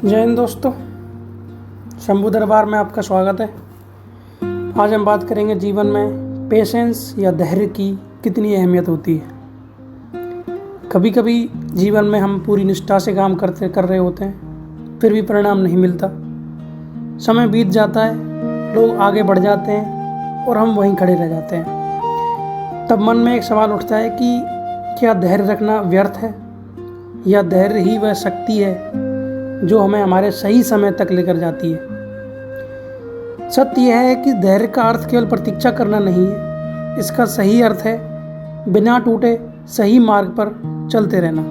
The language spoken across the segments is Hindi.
जय हिंद दोस्तों, शंभू दरबार में आपका स्वागत है। आज हम बात करेंगे जीवन में पेशेंस या धैर्य की कितनी अहमियत होती है। कभी कभी जीवन में हम पूरी निष्ठा से काम कर रहे होते हैं, फिर भी परिणाम नहीं मिलता। समय बीत जाता है, लोग आगे बढ़ जाते हैं और हम वहीं खड़े रह जाते हैं। तब मन में एक सवाल उठता है कि क्या धैर्य रखना व्यर्थ है, या धैर्य ही वह शक्ति है जो हमें हमारे सही समय तक लेकर जाती है। सत्य यह है कि धैर्य का अर्थ केवल प्रतीक्षा करना नहीं है। इसका सही अर्थ है बिना टूटे सही मार्ग पर चलते रहना।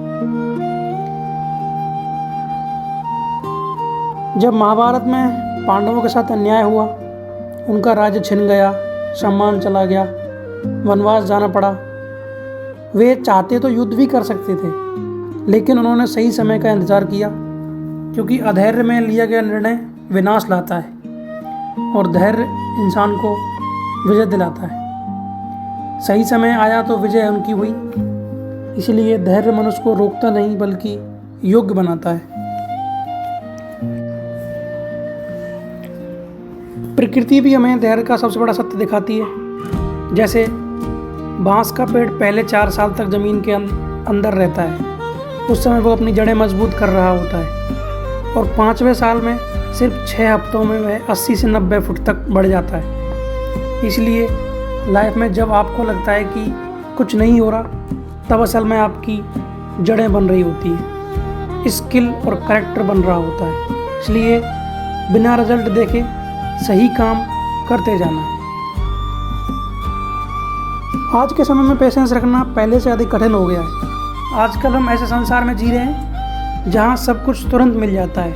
जब महाभारत में पांडवों के साथ अन्याय हुआ, उनका राज्य छिन गया, सम्मान चला गया, वनवास जाना पड़ा, वे चाहते तो युद्ध भी कर सकते थे, लेकिन उन्होंने सही समय का इंतजार किया, क्योंकि अधैर्य में लिया गया निर्णय विनाश लाता है और धैर्य इंसान को विजय दिलाता है। सही समय आया तो विजय उनकी हुई। इसलिए धैर्य मनुष्य को रोकता नहीं बल्कि योग्य बनाता है। प्रकृति भी हमें धैर्य का सबसे बड़ा सत्य दिखाती है। जैसे बांस का पेड़ पहले 4 साल तक जमीन के अंदर रहता है, उस समय वो अपनी जड़ें मजबूत कर रहा होता है, और 5वें साल में सिर्फ 6 हफ्तों में वह 80 से 90 फुट तक बढ़ जाता है। इसलिए लाइफ में जब आपको लगता है कि कुछ नहीं हो रहा, तब असल में आपकी जड़ें बन रही होती है, स्किल और कैरेक्टर बन रहा होता है। इसलिए बिना रिजल्ट देखे सही काम करते जाना है। आज के समय में पेशेंस रखना पहले से अधिक कठिन हो गया है। आजकल हम ऐसे संसार में जी रहे हैं जहाँ सब कुछ तुरंत मिल जाता है।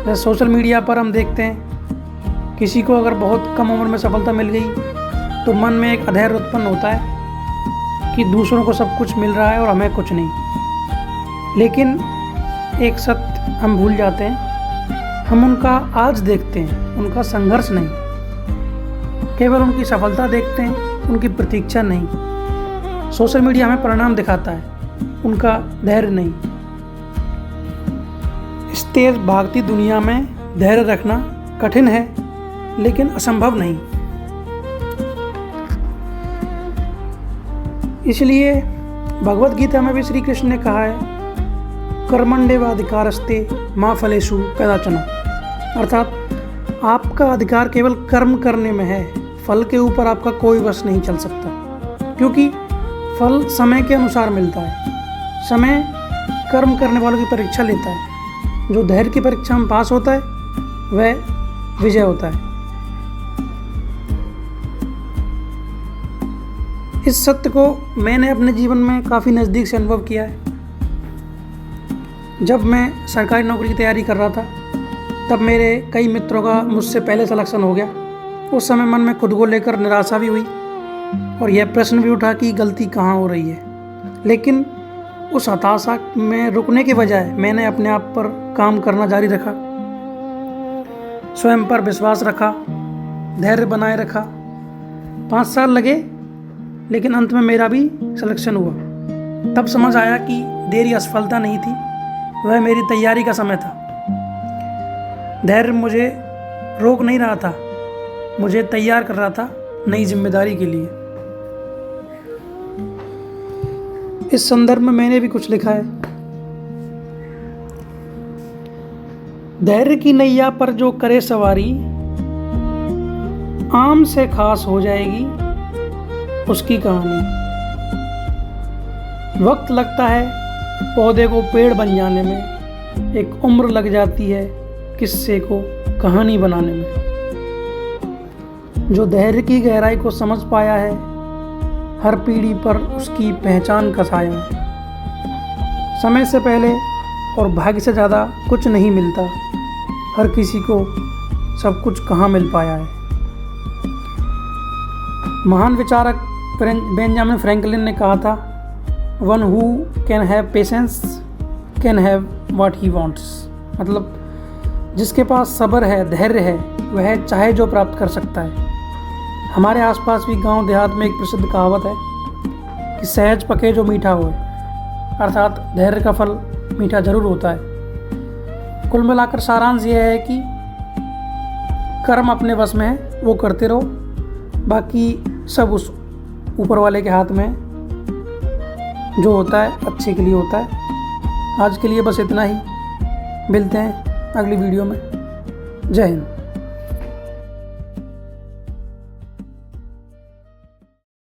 जैसे सोशल मीडिया पर हम देखते हैं, किसी को अगर बहुत कम उम्र में सफलता मिल गई तो मन में एक अधैर्य उत्पन्न होता है कि दूसरों को सब कुछ मिल रहा है और हमें कुछ नहीं। लेकिन एक सत्य हम भूल जाते हैं, हम उनका आज देखते हैं, उनका संघर्ष नहीं। केवल उनकी सफलता देखते हैं, उनकी प्रतीक्षा नहीं। सोशल मीडिया हमें परिणाम दिखाता है, उनका धैर्य नहीं। इस तेज भागती दुनिया में धैर्य रखना कठिन है, लेकिन असंभव नहीं। इसलिए भगवत गीता में भी श्री कृष्ण ने कहा है, कर्मण्येवाधिकारस्ते मा फलेषु कदाचन। अर्थात आपका अधिकार केवल कर्म करने में है, फल के ऊपर आपका कोई वश नहीं चल सकता, क्योंकि फल समय के अनुसार मिलता है। समय कर्म करने वालों की परीक्षा लेता है। जो धैर्य की परीक्षा में पास होता है वह विजय होता है। इस सत्य को मैंने अपने जीवन में काफ़ी नज़दीक से अनुभव किया है। जब मैं सरकारी नौकरी की तैयारी कर रहा था, तब मेरे कई मित्रों का मुझसे पहले सिलेक्शन हो गया। उस समय मन में खुद को लेकर निराशा भी हुई और यह प्रश्न भी उठा कि गलती कहाँ हो रही है। लेकिन उस हताशा में रुकने के बजाय मैंने अपने आप पर काम करना जारी रखा, स्वयं पर विश्वास रखा, धैर्य बनाए रखा। 5 साल लगे, लेकिन अंत में मेरा भी सिलेक्शन हुआ। तब समझ आया कि देरी असफलता नहीं थी, वह मेरी तैयारी का समय था। धैर्य मुझे रोक नहीं रहा था, मुझे तैयार कर रहा था नई जिम्मेदारी के लिए। इस संदर्भ में मैंने भी कुछ लिखा है। धैर्य की नैया पर जो करे सवारी, आम से खास हो जाएगी उसकी कहानी। वक्त लगता है पौधे को पेड़ बन जाने में, एक उम्र लग जाती है किस्से को कहानी बनाने में। जो धैर्य की गहराई को समझ पाया है, हर पीढ़ी पर उसकी पहचान का साया है। समय से पहले और भाग्य से ज़्यादा कुछ नहीं मिलता, हर किसी को सब कुछ कहाँ मिल पाया है। महान विचारक बेंजामिन फ्रैंकलिन ने कहा था, one who can have patience can have what he wants. मतलब जिसके पास सब्र है, धैर्य है, वह चाहे जो प्राप्त कर सकता है। हमारे आसपास भी गांव देहात में एक प्रसिद्ध कहावत है कि सहज पके जो मीठा होए, अर्थात धैर्य का फल मीठा जरूर होता है। कुल मिलाकर सारांश यह है कि कर्म अपने बस में है, वो करते रहो, बाकी सब उस ऊपर वाले के हाथ में है। जो होता है अच्छे के लिए होता है। आज के लिए बस इतना ही, मिलते हैं अगली वीडियो में। जय हिंद।